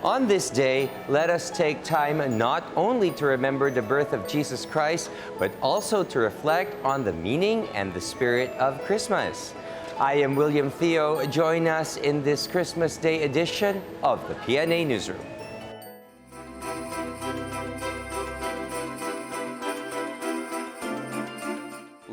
On this day, let us take time not only to remember the birth of Jesus Christ, but also to reflect on the meaning and the spirit of Christmas. I am William Theo. Join us in this Christmas Day edition of the PNA Newsroom.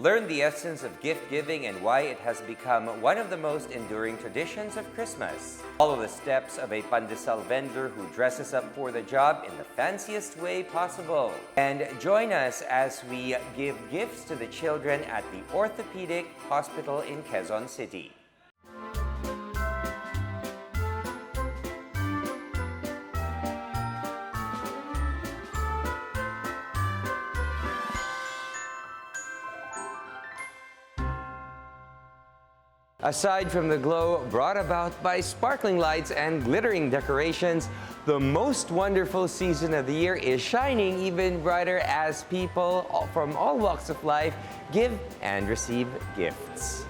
Learn the essence of gift-giving and why it has become one of the most enduring traditions of Christmas. Follow the steps of a pandesal vendor who dresses up for the job in the fanciest way possible. And join us as we give gifts to the children at the Orthopedic Hospital in Quezon City. Aside from the glow brought about by sparkling lights and glittering decorations, the most wonderful season of the year is shining even brighter as people from all walks of life give and receive gifts.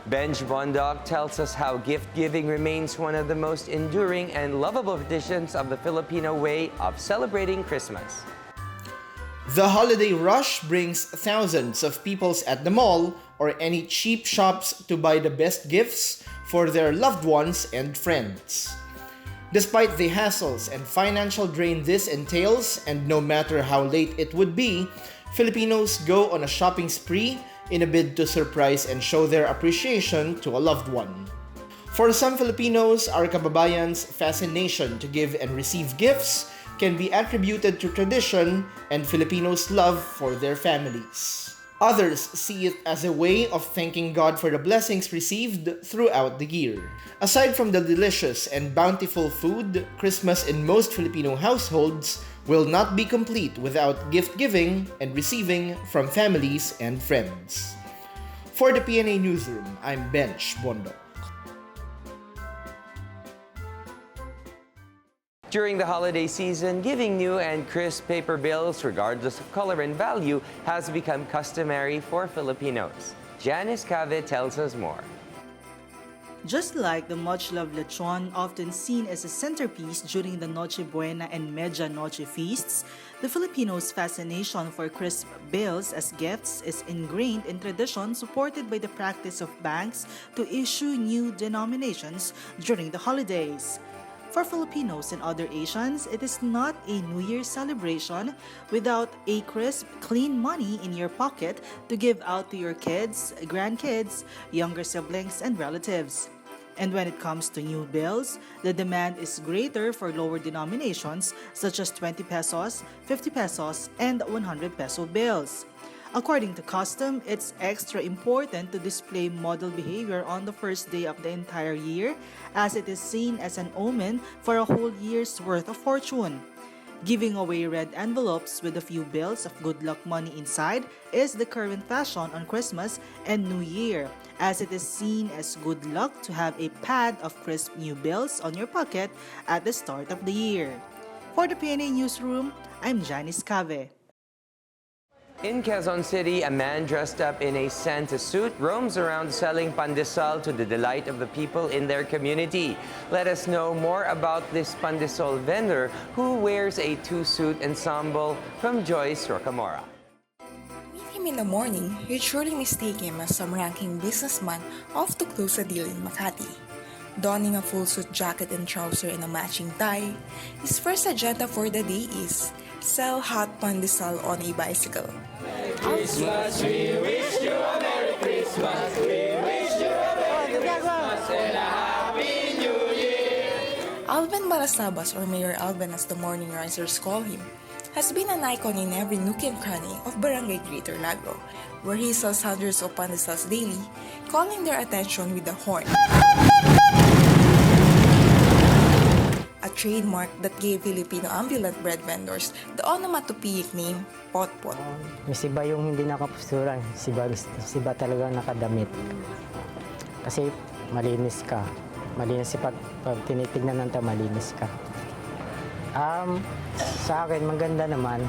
Benj Bondoc tells us how gift-giving remains one of the most enduring and lovable traditions of the Filipino way of celebrating Christmas. The holiday rush brings thousands of people at the mall or any cheap shops to buy the best gifts for their loved ones and friends. Despite the hassles and financial drain this entails, and no matter how late it would be, Filipinos go on a shopping spree in a bid to surprise and show their appreciation to a loved one. For some Filipinos, our kababayan's fascination to give and receive gifts can be attributed to tradition and Filipinos' love for their families. Others see it as a way of thanking God for the blessings received throughout the year. Aside from the delicious and bountiful food, Christmas in most Filipino households will not be complete without gift giving and receiving from families and friends. For the PNA Newsroom, I'm Benj Bondoc. During the holiday season, giving new and crisp paper bills, regardless of color and value, has become customary for Filipinos. Janice Cave tells us more. Just like the much-loved lechon, often seen as a centerpiece during the Noche Buena and Media Noche feasts, the Filipinos' fascination for crisp bills as gifts is ingrained in tradition supported by the practice of banks to issue new denominations during the holidays. For Filipinos and other Asians, it is not a New Year's celebration without a crisp, clean money in your pocket to give out to your kids, grandkids, younger siblings, and relatives. And when it comes to new bills, the demand is greater for lower denominations such as 20 pesos, 50 pesos, and 100 peso bills. According to custom, it's extra important to display model behavior on the first day of the entire year, as it is seen as an omen for a whole year's worth of fortune. Giving away red envelopes with a few bills of good luck money inside is the current fashion on Christmas and New Year, as it is seen as good luck to have a pad of crisp new bills on your pocket at the start of the year. For the PNA Newsroom, I'm Janice Cave. In Quezon City, a man dressed up in a Santa suit roams around selling pandesal to the delight of the people in their community. Let us know more about this pandesal vendor who wears a two-suit ensemble from Joyce Rocamora. Meet him in the morning, you'd surely mistake him as some ranking businessman off to close a deal in Makati. Donning a full suit jacket and trouser and a matching tie, his first agenda for the day is sell hot pandesal on a bicycle. Merry Christmas, we wish you a Merry Christmas, we wish you a Merry Christmas and a Happy New Year. Alvin Balasabas, or Mayor Alvin as the morning risers call him, has been an icon in every nook and cranny of Barangay Greater Lagro, where he sells hundreds of pandesals daily, calling their attention with the horn. A trademark that gave Filipino ambulant bread vendors the onomatopoeic name Potpot. Mas iba yung hindi nakapusturan, siba talaga nakadamit. Kasi malinis ka. Malinis pag tinitignan ng malinis ka. Sa akin maganda naman.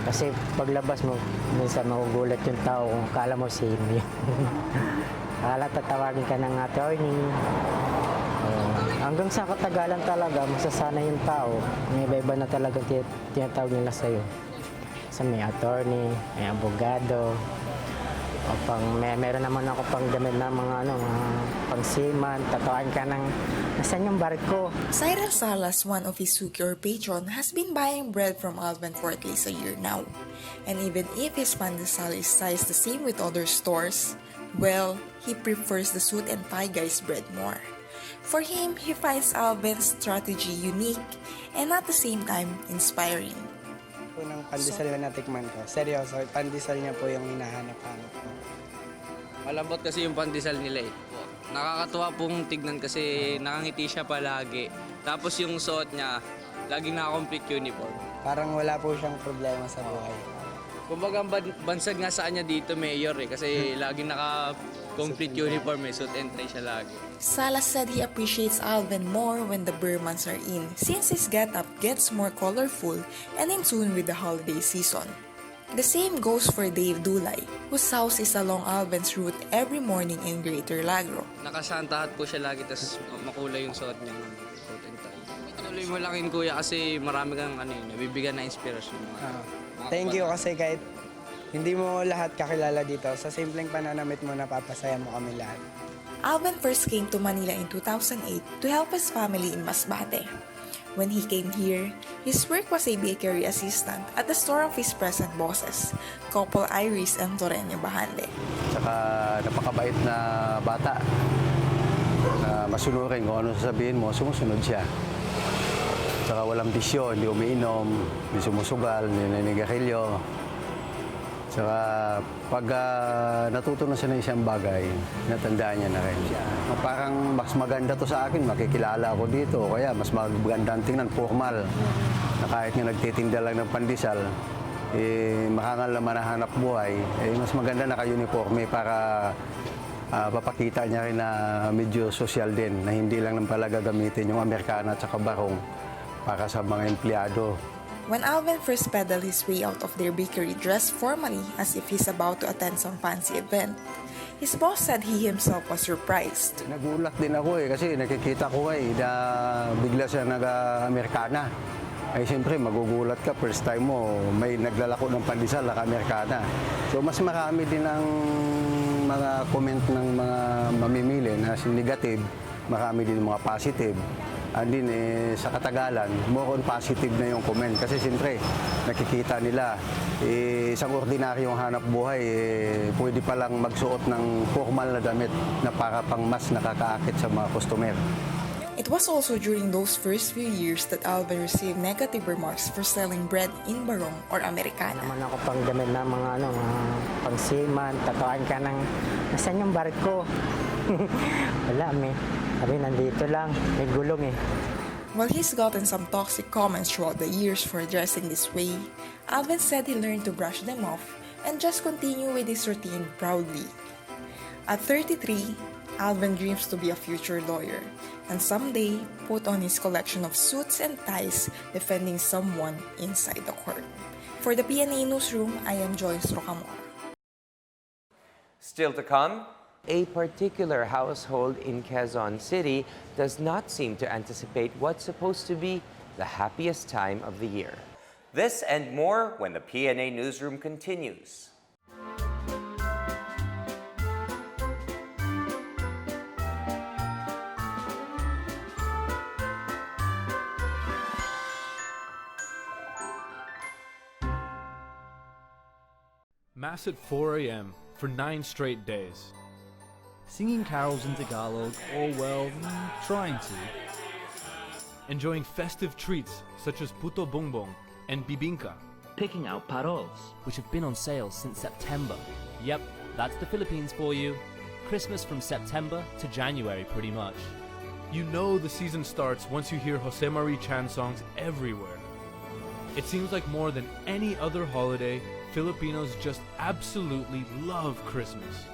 Kasi paglabas mo, minsan magugulat yung tao kung akala mo same yun. Akala tatawagin ka ng attorney. Hanggang sa katagalan talaga, masasanay yung tao. May iba-iba na talaga tinatawag nila sa'yo. Sa may attorney, may abogado, o meron naman ako pang damit na mga pangsiman, tatuan ka ng, nasan yung barko? Cyril Salas, one of his suki or patron, has been buying bread from Alvin for at least a year now. And even if his pandesal is sized the same with other stores, well, he prefers the suit and tie guy's bread more. For him, he finds Alvin's strategy unique and at the same time inspiring. Ng pandesal na natikman ko. Seryoso, pandesal niya po yung hinahanap-hanap ko. Malambot kasi yung pandesal nila eh. Nakakatuwa pong tignan kasi nakangiti siya palagi. Tapos yung suot niya, laging naka-complete uniform. Parang wala po siyang problema sa buhay. Kumbaga ang bansag nga sa kanya dito, mayor eh. Kasi laging naka-complete uniform eh. Suit and tie siya lagi. Salas said he appreciates Alvin more when the Burr months are in, since his getup gets more colorful and in tune with the holiday season. The same goes for Dave Dulay, whose house is along Alvin's route every morning in Greater Lagro. Nakasantahat po siya lagi, tapos makulay yung suot niya ng suit and tie. Tuloy mo lang yun kuya kasi marami kang nabibigyan na inspirasyon. Thank you kasi kahit hindi mo lahat kakilala dito, sa simpleng pananamit mo napapasaya mo kami lahat. Alvin first came to Manila in 2008 to help his family in Masbate. When he came here, his work was a bakery assistant at the store of his present bosses, couple Iris and Torreño Bahande. Saka napakabait na bata. Masunurin kung ano sasabihin mo, sumusunod siya. Saka walang bisyo, hindi umiinom, hindi sumusugal, hindi naninigarilyo. Saka pag natuto na siya ng isang bagay, natandaan niya na rin. Parang mas maganda to sa akin, makikilala ako dito. Kaya mas maganda ang tingnan, formal. Na kahit nga nagtitinda lang ng pandesal, makangal naman na hanap buhay, mas maganda naka-uniforme para papakita niya rin na medyo social din, na hindi lang pala gagamitin yung Amerikana at saka barong para sa mga empleyado. When Alvin first pedaled his way out of their bakery dressed formally as if he's about to attend some fancy event, his boss said he himself was surprised. Nagulat din ako kasi nakikita ko na bigla siya nag-Amerikana. Ay siyempre magugulat ka, first time mo may naglalako ng pandesal naka-Amerikana. So mas marami din ang mga comment ng mga mamimili na negative, marami din mga positive. Andin sa katagalan, more on positive na yung comment. Kasi siyempre, nakikita nila, isang ordinaryong hanap buhay, pwede palang magsuot ng formal na damit na para pang mas nakakaakit sa mga customer. It was also during those first few years that Alvin received negative remarks for selling bread in barong or Americana. Naman ako pang damit na mga pangsiman, tatuan ka ng, nasan yung barko? Wala, Sabi, nandito lang. May gulong eh. While he's gotten some toxic comments throughout the years for dressing this way, Alvin said he learned to brush them off and just continue with his routine proudly. At 33, Alvin dreams to be a future lawyer and someday put on his collection of suits and ties defending someone inside the court. For the PNA Newsroom, I am Joyce Rocamora. Still to come, a particular household in Quezon City does not seem to anticipate what's supposed to be the happiest time of the year. This and more when the PNA Newsroom continues. Mass at 4 a.m. for 9 straight days. Singing carols in Tagalog, or well, trying to. Enjoying festive treats such as puto bongbong and bibingka. Picking out paroles, which have been on sale since September. Yep, that's the Philippines for you. Christmas from September to January pretty much. You know the season starts once you hear Jose Marie Chan songs everywhere. It seems like more than any other holiday, Filipinos just absolutely love Christmas.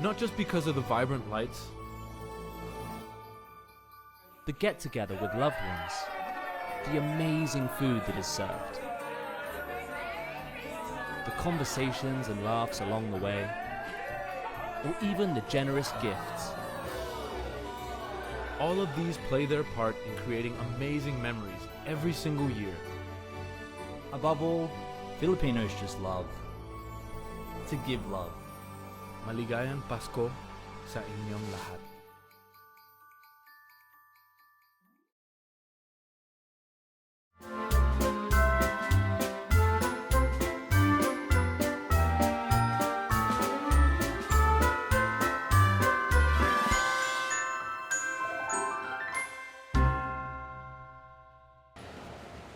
Not just because of the vibrant lights, the get-together with loved ones, the amazing food that is served, the conversations and laughs along the way, or even the generous gifts. All of these play their part in creating amazing memories every single year. Above all, Filipinos just love to give love. Maligayang Pasko sa inyong lahat.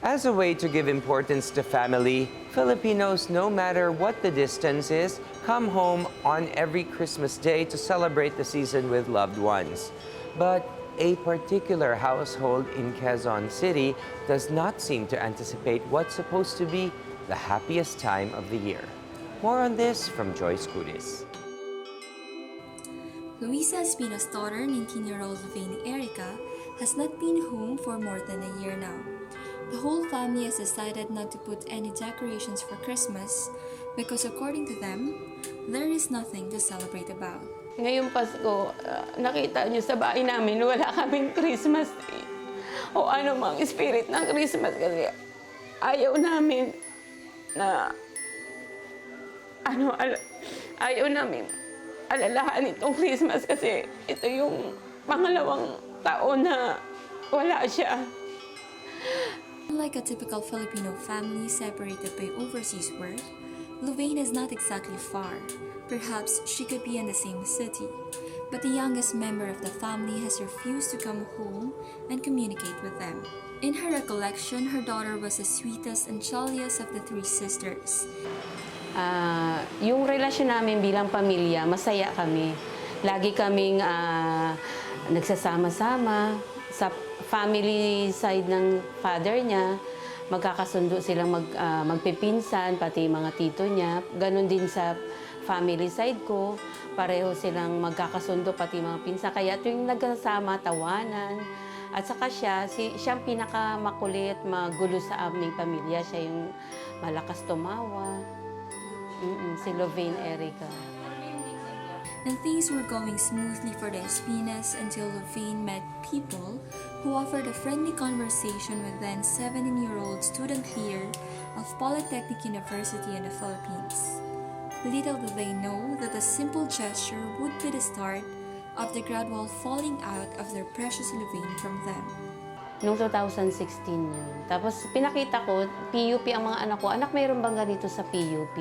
As a way to give importance to family, Filipinos, no matter what the distance is, come home on every Christmas day to celebrate the season with loved ones. But a particular household in Quezon City does not seem to anticipate what's supposed to be the happiest time of the year. More on this from Joyce Cudis. Luisa Espino's daughter, 19-year-old Luvane Erica, has not been home for more than a year now. The whole family has decided not to put any decorations for Christmas because according to them, there is nothing to celebrate about. Ngayong Pasko, nakita niyo sa bahay namin, wala kaming Christmas tree o ano mang spirit ng Christmas kasi ayaw namin na ayaw namin alalahanin itong Christmas kasi ito yung pangalawang taon na wala siya. Unlike a typical Filipino family separated by overseas work, Luvane is not exactly far. Perhaps she could be in the same city, but the youngest member of the family has refused to come home and communicate with them. In her recollection, her daughter was the sweetest and jolliest of the three sisters. Yung relasyon namin bilang pamilya, masaya kami. Lagi kaming nagsasama-sama. Sa family side ng father niya, magkakasundo silang magpipinsan, pati mga tito niya. Ganon din sa family side ko, pareho silang magkakasundo, pati mga pinsan. Kaya tuwing nagkasama, tawanan. At saka siyang pinakamakulit, magulo sa aming pamilya. Siya yung malakas tumawa. Si Luvane Erica. And things were going smoothly for the Espinas until Luvane met people who offered a friendly conversation with then 17-year-old student leader of Polytechnic University in the Philippines. Little did they know that a simple gesture would be the start of the gradual falling out of their precious Luvane from them. Noong 2016 yun. Tapos pinakita ko, PUP ang mga anak ko. Anak, mayroon bang ganito sa PUP?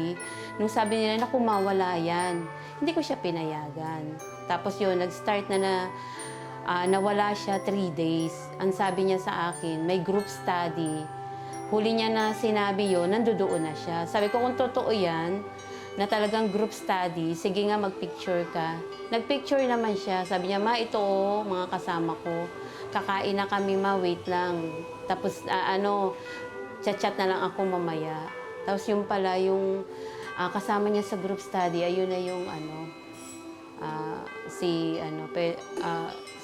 Nung sabi nila, naku, mawala yan. Hindi ko siya pinayagan. Tapos yun, nag-start na nawala siya 3 days. Ang sabi niya sa akin, may group study. Huli niya na sinabi yun, nandoon na siya. Sabi ko, kung totoo yan, na talagang group study, sige nga mag-picture ka. Nag-picture naman siya. Sabi niya, ma, ito mga kasama ko. Kakain na kami, ma, wait lang. Tapos, chat-chat na lang ako mamaya. Tapos yung pala, yung kasama niya sa group study, ayun na yung,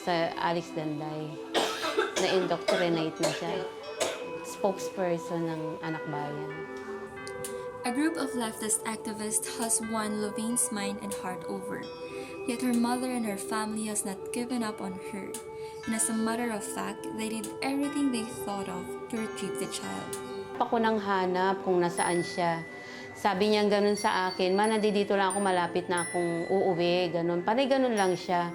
sa Alex Danday. Na-indoctrinate na siya. Spokesperson ng Anak Bayan. A group of leftist activists has won Luvane's mind and heart over. Yet her mother and her family has not given up on her. And as a matter of fact, they did everything they thought of to retrieve the child. Ako nang hanap kung nasaan siya. Sabi niya ganun sa akin, ma, nandito lang ako, malapit na akong uuwi, ganun. Panay ganun lang siya.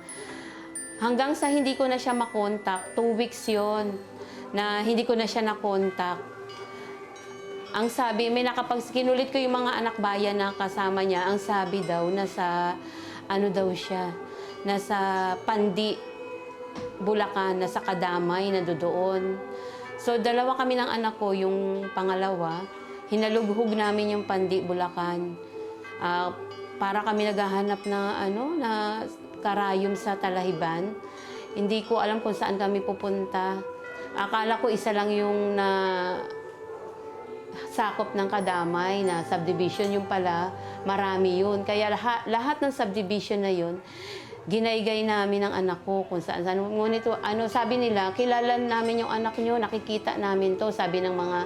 Hanggang sa hindi ko na siya makontak, 2 weeks yon na hindi ko na siya nakontak. Ang sabi, kinulit ko yung mga anak bayan na kasama niya, ang sabi daw, nasa Pandi, Bulacan, nasa Kadamay, nandoon. So, 2 kami ng anak ko, yung pangalawa, hinalughog namin yung Pandi, Bulacan. Para kami naghahanap na karayom sa Talahiban. Hindi ko alam kung saan kami pupunta. Akala ko isa lang yung sakop ng Kadamay na subdivision, yung pala, marami yun. Kaya lahat ng subdivision na yun, ginaygay namin ng anak ko kung saan. Ngunit sabi nila, kilala namin yung anak nyo, nakikita namin to. Sabi ng mga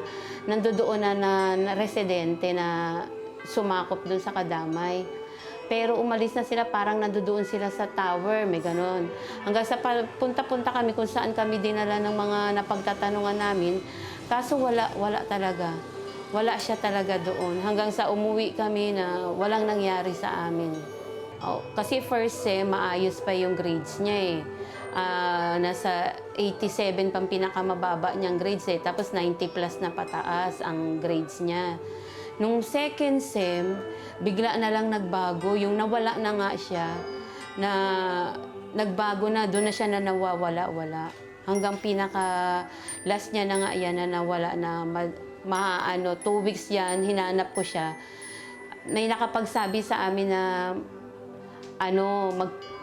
nandoon na residente na sumakop dun sa Kadamay. Pero umalis na sila, parang nandoon sila sa tower, may ganon. Hanggang sa punta-punta kami kung saan kami dinala ng mga napagtatanungan namin. Kaso wala talaga. Wala siya talaga doon. Hanggang sa umuwi kami na walang nangyari sa amin. Kasi first maayos pa yung grades niya eh. Nasa 87 pang pinakamababa niyang grades eh. Tapos 90 plus na pataas ang grades niya. Nung second sem, bigla na lang nagbago. Yung nawala na nga siya, na nagbago na, doon na siya na nawawala-wala. Hanggang pinaka-last niya na nga yan na nawala na 2 weeks yan, hinanap ko siya. May nakapagsabi sa amin na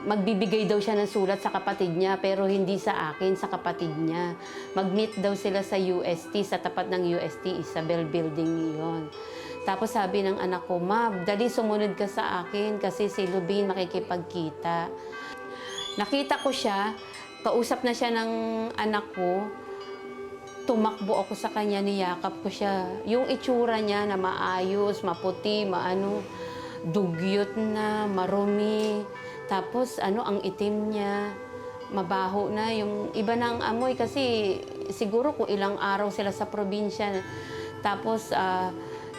magbibigay daw siya ng sulat sa kapatid niya, pero hindi sa akin, sa kapatid niya. Mag-meet daw sila sa UST, sa tapat ng UST, Isabel Building yun. Tapos sabi ng anak ko, "Ma, dali sumunod ka sa akin kasi si Lubin makikipagkita." Nakita ko siya, kausap na siya ng anak ko, tumakbo ako sa kanya, niyakap ko siya. Yung itsura niya na maayos, maputi, dugyot na, marumi. Tapos ang itim niya, mabaho na. Yung iba ng amoy kasi siguro kung ilang araw sila sa probinsya. Tapos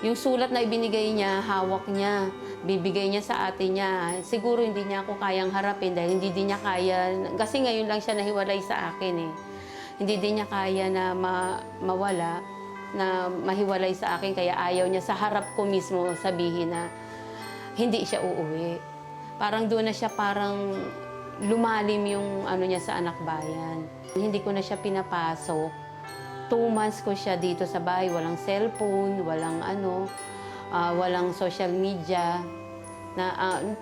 yung sulat na ibinigay niya, hawak niya, bibigay niya sa ate niya. Siguro hindi niya ako kayang harapin dahil hindi din niya kaya, kasi ngayon lang siya nahiwalay sa akin eh. Hindi din niya kaya na mawala, na mahiwalay sa akin, kaya ayaw niya sa harap ko mismo sabihin na hindi siya uuwi. Parang doon na siya parang lumalim yung niya sa anak bayan. Hindi ko na siya pinapasok. 2 months ko siya dito sa bahay, walang cellphone, walang social media.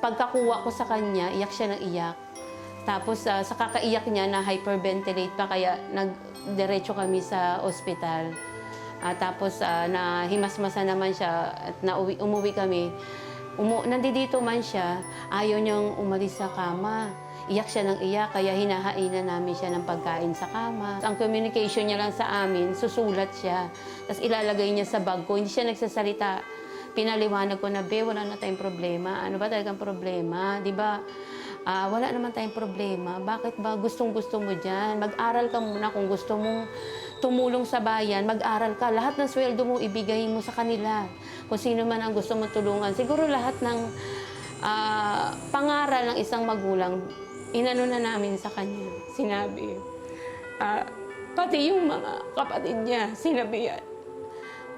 Pagkakuha ko sa kanya, iyak siya ng iyak. Tapos sa kakaiyak niya, na hyperventilate pa, kaya nagdiretso kami sa ospital. Tapos nahimasmasa naman siya at umuwi kami. Nandito man siya, ayaw niyang umalis sa kama. Iyak siya ng iyak, kaya hinahainan namin siya ng pagkain sa kama. Ang communication niya lang sa amin, susulat siya. Tapos ilalagay niya sa bag ko, hindi siya nagsasalita. Pinaliwanag ko na, "Be, wala na tayong problema. Ano ba talagang problema? Di ba? Wala naman tayong problema. Bakit ba gustong-gusto mo dyan? Mag-aral ka muna kung gusto mong tumulong sa bayan, mag-aral ka. Lahat ng sweldo mo, ibigay mo sa kanila. Kung sino man ang gusto mo tulungan." Siguro lahat ng pangaral ng isang magulang, inano na namin sa kanya. Sinabi. Pati yung mga kapatid niya, sinabi yan.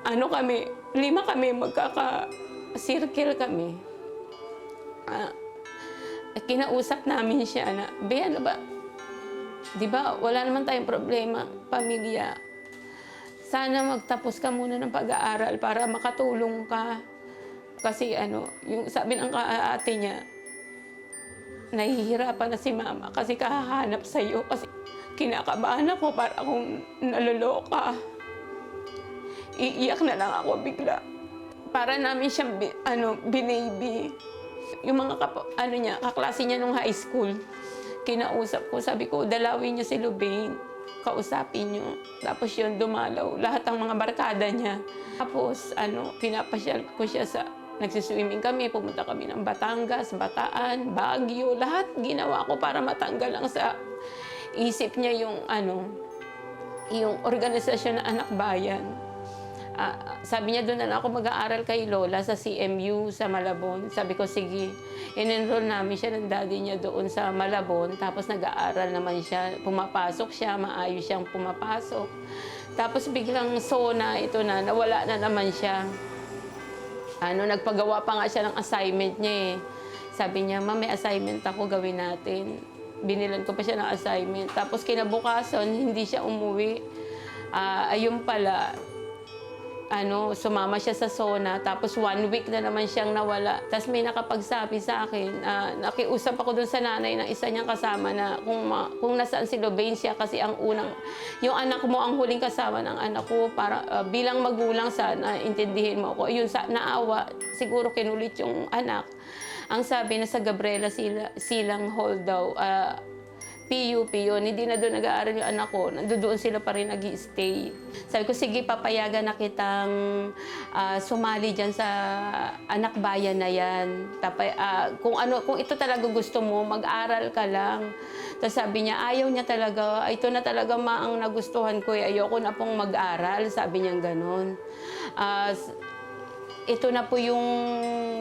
5 kami, magkaka-circle kami. Kinausap namin siya na, "Be, ano ba? Di ba, wala naman tayong problema, pamilya. Sana magtapos ka muna ng pag-aaral para makatulong ka." Kasi yung sabi ng ate niya, nahihirapan na si mama kasi kahahanap sa'yo. Kasi kinakabahan ako para akong naloloka. Iiyak na lang ako bigla. Para namin siyang binaby. Yung mga kaklase niya nung high school, kinausap ko, sabi ko, "Dalawin niyo si Lubin, kausapin niyo." Tapos yun, dumalaw lahat ng mga barkada niya. Tapos pinapasyal ko siya nagsiswimming kami, pumunta kami ng Batangas, Bataan, Baguio, lahat ginawa ko para matanggal lang sa isip niya yung organisasyon na Anak Bayan. Sabi niya, "Doon na lang ako mag-aaral kay Lola sa CMU sa Malabon." Sabi ko, "Sige." In-enroll namin siya ng daddy niya doon sa Malabon. Tapos nag-aaral naman siya. Pumapasok siya, maayos siyang pumapasok. Tapos biglang nawala na naman siya. Nagpagawa pa nga siya ng assignment niya eh. Sabi niya, "Ma, may assignment ako, gawin natin." Binilan ko pa siya ng assignment. Tapos kinabukasan, hindi siya umuwi. Ayun pala, sumama siya sa SONA, tapos 1 week na naman siyang nawala. Tapos may nakapagsabi sa akin, nakiusap ako dun sa nanay ng isa niyang kasama na kung nasaan si Lubin siya, kasi yung anak mo ang huling kasama ng anak ko, para bilang magulang sana, intindihin mo ako. Yun, naawa, siguro kinulit yung anak. Ang sabi na sa Gabriela Silang Hall daw, PUP yun, hindi na doon nag-aaral yung anak ko. Nandoon sila pa rin nag-i-stay. Sabi ko, sige, papayagan na kitang sumali dyan sa anak bayan na yan. Kung ito talaga gusto mo, mag-aral ka lang. Tapos sabi niya, ayaw niya talaga, ito na talaga ang nagustuhan ko. Ayoko na pong mag-aral, sabi niya gano'n. Ito na po yung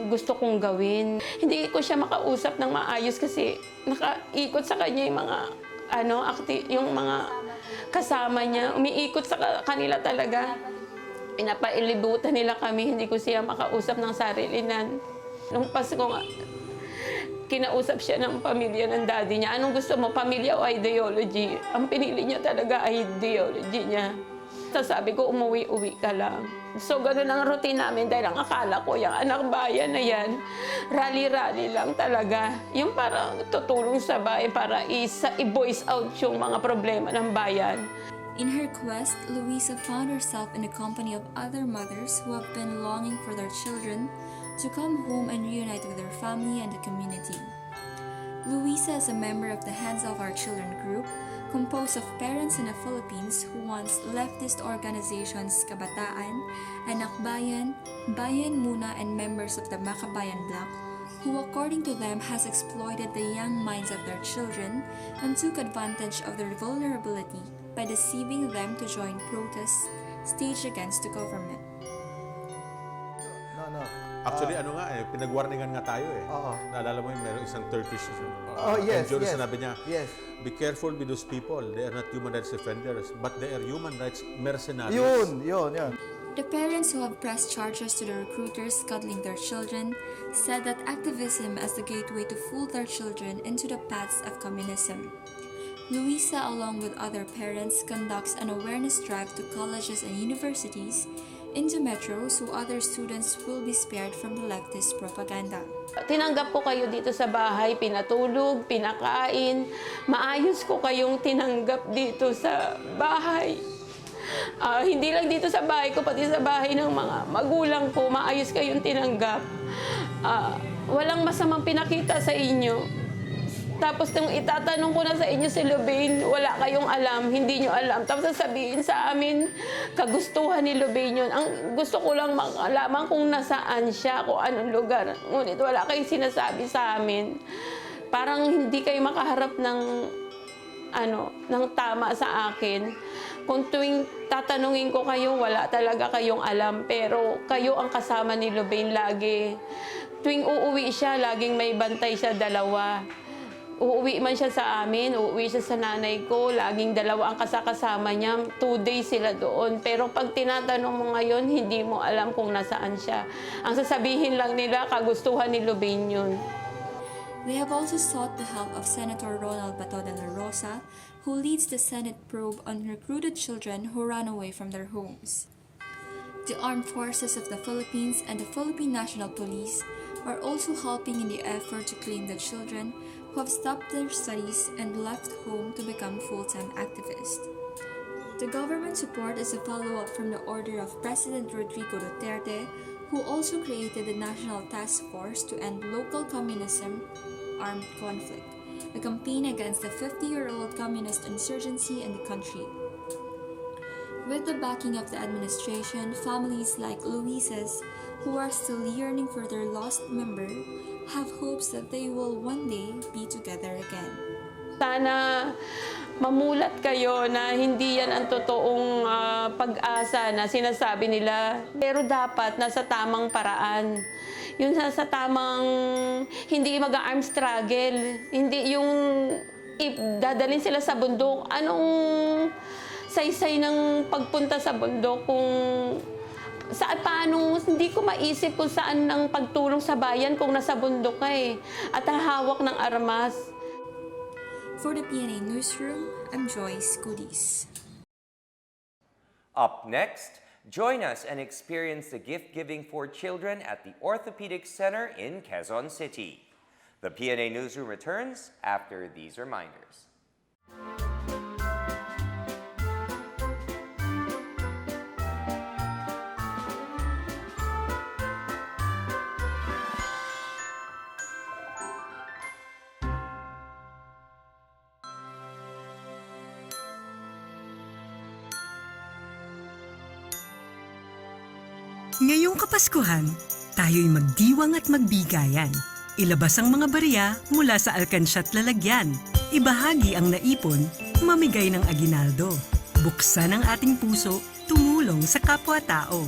gusto kong gawin. Hindi ko siya makausap ng maayos kasi nakaikot sa kanya yung mga yung mga kasama niya. Umiikot sa kanila talaga. Pinapailibutan nila kami, hindi ko siya makausap ng sarili na. Nung Pasko nga, kinausap siya ng pamilya ng daddy niya. Anong gusto mo, pamilya o ideology? Ang pinili niya talaga ideology niya. So sabi ko, umuwi-uwi ka lang. So ganun ang routine namin dahil ang akala ko yung anak bayan na yan, rally-rally lang talaga. Yung parang tutulong sa bayan para i-voice out yung mga problema ng bayan. In her quest, Luisa found herself in the company of other mothers who have been longing for their children to come home and reunite with their family and the community. Luisa is a member of the Hands Off Our Children group, composed of parents in the Philippines who once leftist organizations Kabataan, Anak Bayan, Bayan Muna, and members of the Makabayan Bloc, who according to them has exploited the young minds of their children and took advantage of their vulnerability by deceiving them to join protests staged against the government. No. Actually, pinag-warningan nga tayo eh. Naalala mo yung meron isang Turkish NGO na sinabi niya, be careful with those people. They are not human rights defenders, but they are human rights mercenaries. Yun. The parents who have pressed charges to the recruiters cuddling their children said that activism as the gateway to fool their children into the paths of communism. Luisa, along with other parents, conducts an awareness drive to colleges and universities, into metros so other students will be spared from the leftist propaganda. Tinanggap ko kayo dito sa bahay, pinatulog, pinakain. Maayos ko kayong tinanggap dito sa bahay. Hindi lang dito sa bahay ko, pati sa bahay ng mga magulang ko, maayos kayong tinanggap. Walang masamang pinakita sa inyo. Tapos nung itatanong ko na sa inyo si Lubain, wala kayong alam, hindi nyo alam. Tapos sasabihin sa amin, kagustuhan ni Lubain yun. Ang gusto ko lang malaman kung nasaan siya, kung anong lugar. Ngunit wala kayong sinasabi sa amin. Parang hindi kayo makaharap ng tama sa akin. Kung tuwing tatanungin ko kayo, wala talaga kayong alam. Pero kayo ang kasama ni Lubain lagi. Tuwing uuwi siya, laging may bantay siya, dalawa. Uuwi man siya sa amin, uuwi siya sa nanay ko, laging dalawa ang kasakasama niya, 2 days sila doon. Pero pag tinatanong mo ngayon, hindi mo alam kung nasaan siya. Ang sasabihin lang nila, kagustuhan ni Lubain yun. They have also sought the help of Senator Ronald Bato de la Rosa, who leads the Senate probe on recruited children who ran away from their homes. The armed forces of the Philippines and the Philippine National Police are also helping in the effort to claim the children who have stopped their studies and left home to become full-time activists. The government support is a follow-up from the order of President Rodrigo Duterte, who also created the National Task Force to End Local Communism Armed Conflict, a campaign against the 50-year-old communist insurgency in the country. With the backing of the administration, families like Luisa's, who are still yearning for their lost member, have hopes that they will one day be together again. Sana mamulat kayo na hindi yan ang totoong pag-asa na sinasabi nila. Pero dapat nasa tamang paraan. Yung nasa tamang, hindi mag-arm struggle. Hindi yung dadalhin sila sa bundok. Anong saysay ng pagpunta sa bundok kung paano, hindi ko maisip kung saan ang pagtulong sa bayan kung nasa bundok ka at hawak ng armas. For the PNA Newsroom, I'm Joyce Goodies. Up next, join us and experience the gift-giving for children at the Orthopedic Center in Quezon City. The PNA Newsroom returns after these reminders. Ngayong Kapaskuhan, tayo'y magdiwang at magbigayan. Ilabas ang mga barya mula sa alkansya't lalagyan. Ibahagi ang naipon, mamigay ng aginaldo. Buksan ang ating puso, tumulong sa kapwa-tao.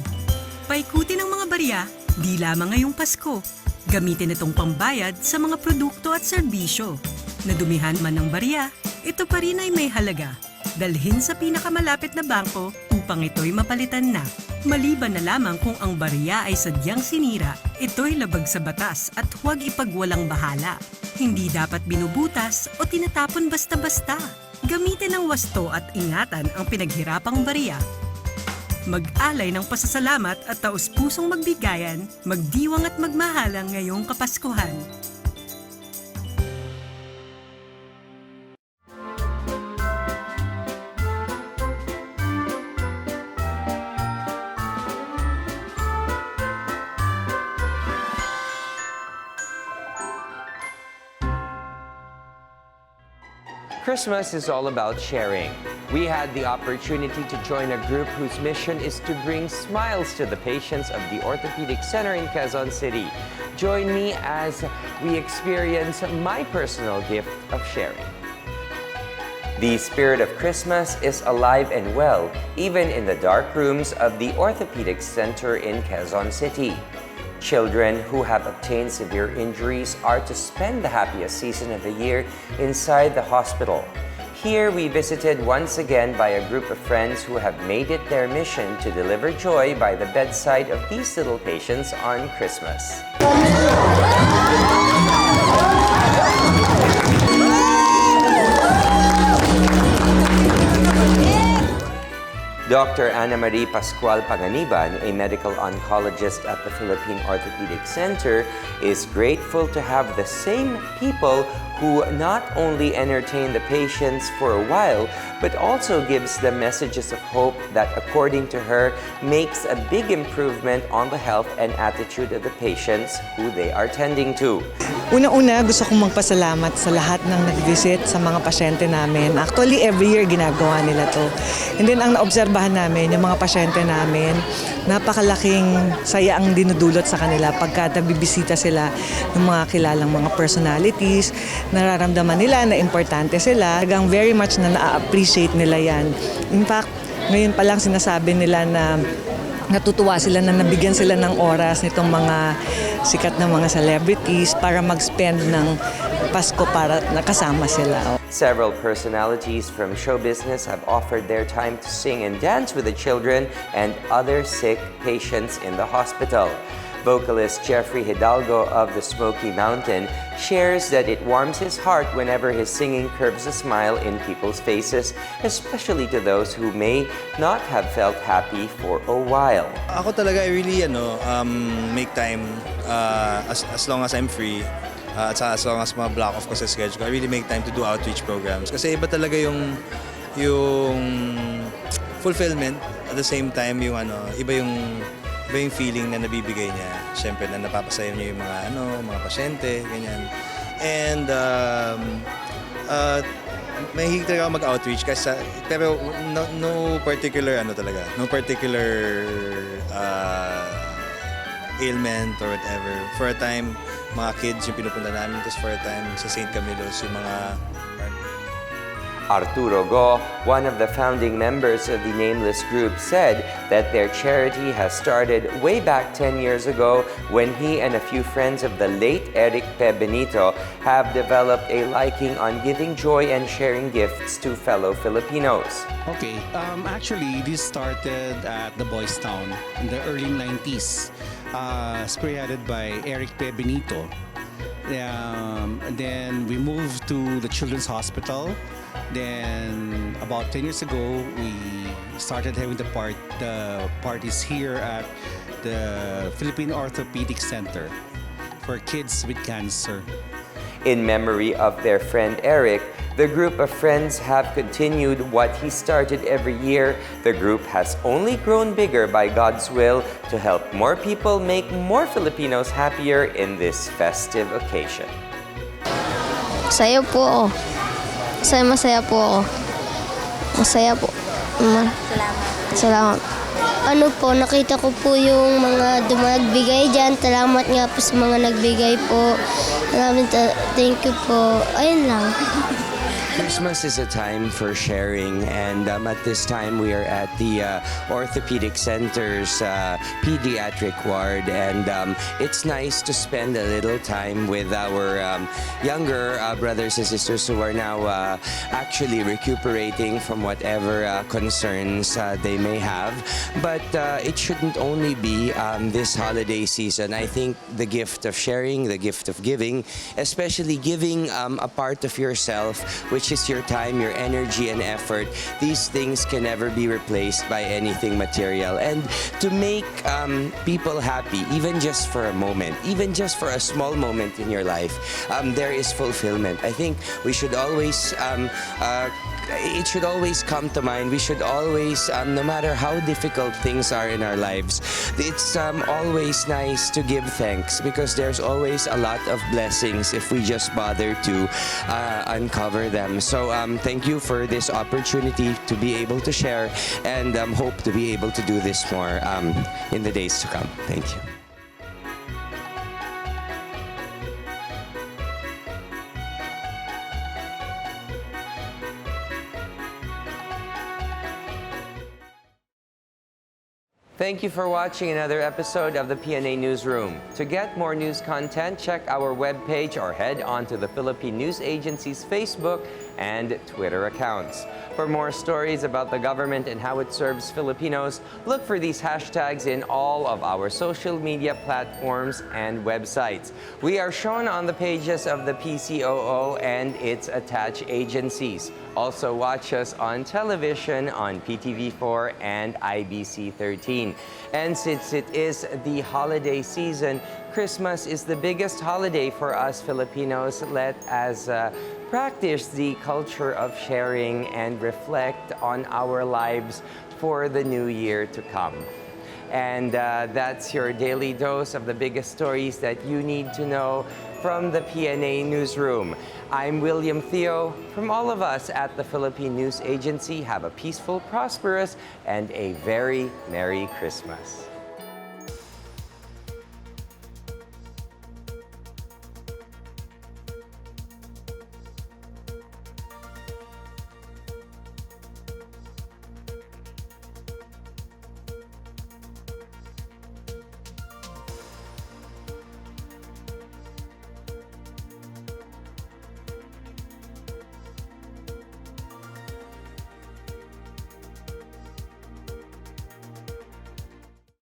Paikutin ang mga barya, di lamang ngayong Pasko. Gamitin itong pambayad sa mga produkto at serbisyo. Nadumihan man ng barya, ito pa rin ay may halaga. Dalhin sa pinakamalapit na bangko upang ito'y mapalitan na. Maliban na lamang kung ang barya ay sadyang sinira, ito'y labag sa batas at huwag ipagwalang bahala. Hindi dapat binubutas o tinatapon basta-basta. Gamitin ang wasto at ingatan ang pinaghirapang barya. Mag-alay ng pasasalamat at taus-pusong magbigayan, magdiwang at magmahalang ngayong Kapaskuhan. Christmas is all about sharing. We had the opportunity to join a group whose mission is to bring smiles to the patients of the Orthopedic Center in Quezon City. Join me as we experience my personal gift of sharing. The spirit of Christmas is alive and well, even in the dark rooms of the Orthopedic Center in Quezon City. Children who have obtained severe injuries are to spend the happiest season of the year inside the hospital. Here we visited once again by a group of friends who have made it their mission to deliver joy by the bedside of these little patients on Christmas. Dr. Ana Marie Pascual Panganiban, a medical oncologist at the Philippine Orthopedic Center, is grateful to have the same people who not only entertain the patients for a while, but also gives them messages of hope that, according to her, makes a big improvement on the health and attitude of the patients who they are tending to. Una-una, gusto kong magpasalamat sa lahat ng nag-visit sa mga pasyente namin. Actually, every year ginagawa nila to. And then, ang naobserbahan namin, yung mga pasyente namin, napakalaking saya ang dinudulot sa kanila pagka nabibisita sila ng mga kilalang mga personalities, nararamdaman nila na importante sila. Hanggang very much na na-appreciate nila yan. In fact, ngayon pa lang sinasabi nila na natutuwa sila na nabigyan sila ng oras nitong mga sikat na mga celebrities para mag-spend ng Pasko para nakasama sila. Several personalities from show business have offered their time to sing and dance with the children and other sick patients in the hospital. Vocalist Jeffrey Hidalgo of the Smoky Mountain shares that it warms his heart whenever his singing curves a smile in people's faces, especially to those who may not have felt happy for a while. Ako talaga, I really make time as long as I'm free. At as long as ma-block off ko sa schedule, I really make time to do outreach programs. Kasi iba talaga yung fulfillment, at the same time yung iba yung feeling na nabibigay niya. Siyempre na napapasaya niya yung mga pasyente, ganyan. And mahilig talaga ako mag-outreach kasi pero no particular ailment or whatever. For a time, mga kids yung pinupunta namin, tapos for a time sa St. Camilo's yung mga Arturo Go, one of the founding members of the Nameless Group, said that their charity has started way back 10 years ago when he and a few friends of the late Eric P. Benito have developed a liking on giving joy and sharing gifts to fellow Filipinos. Okay, actually this started at the Boys Town in the early 90s, spearheaded by Eric P. Benito. Then we moved to the Children's Hospital. Then about 10 years ago, we started having the parties here at the Philippine Orthopedic Center for kids with cancer. In memory of their friend Eric, the group of friends have continued what he started every year. The group has only grown bigger by God's will to help more people make more Filipinos happier in this festive occasion. Saya po. Masaya po ako. Masaya po. Salamat. nakita ko po yung mga dumagbigay dyan. Salamat nga po sa mga nagbigay po. Thank you po. Ayun lang. Christmas is a time for sharing, and at this time we are at the Orthopedic Center's pediatric ward, and it's nice to spend a little time with our younger brothers and sisters who are now actually recuperating from whatever concerns they may have. But it shouldn't only be this holiday season. I think the gift of sharing, the gift of giving, especially giving a part of yourself, which is your time, your energy, and effort. These things can never be replaced by anything material. And to make people happy, even just for a moment, even just for a small moment in your life, there is fulfillment. I think we should always it should always come to mind. We should always, no matter how difficult things are in our lives, it's always nice to give thanks, because there's always a lot of blessings if we just bother to uncover them. So thank you for this opportunity to be able to share, and hope to be able to do this more in the days to come. Thank you. Thank you for watching another episode of the PNA Newsroom. To get more news content, check our webpage or head on to the Philippine News Agency's Facebook and Twitter accounts. For more stories about the government and how it serves Filipinos, look for these hashtags in all of our social media platforms and websites. We are shown on the pages of the PCOO and its attached agencies. Also watch us on television on PTV4 and IBC 13. And since it is the holiday season, Christmas is the biggest holiday for us Filipinos. Let us practice the culture of sharing and reflect on our lives for the new year to come. And that's your daily dose of the biggest stories that you need to know from the PNA Newsroom. I'm William Theo. From all of us at the Philippine News Agency, have a peaceful, prosperous, and a very Merry Christmas.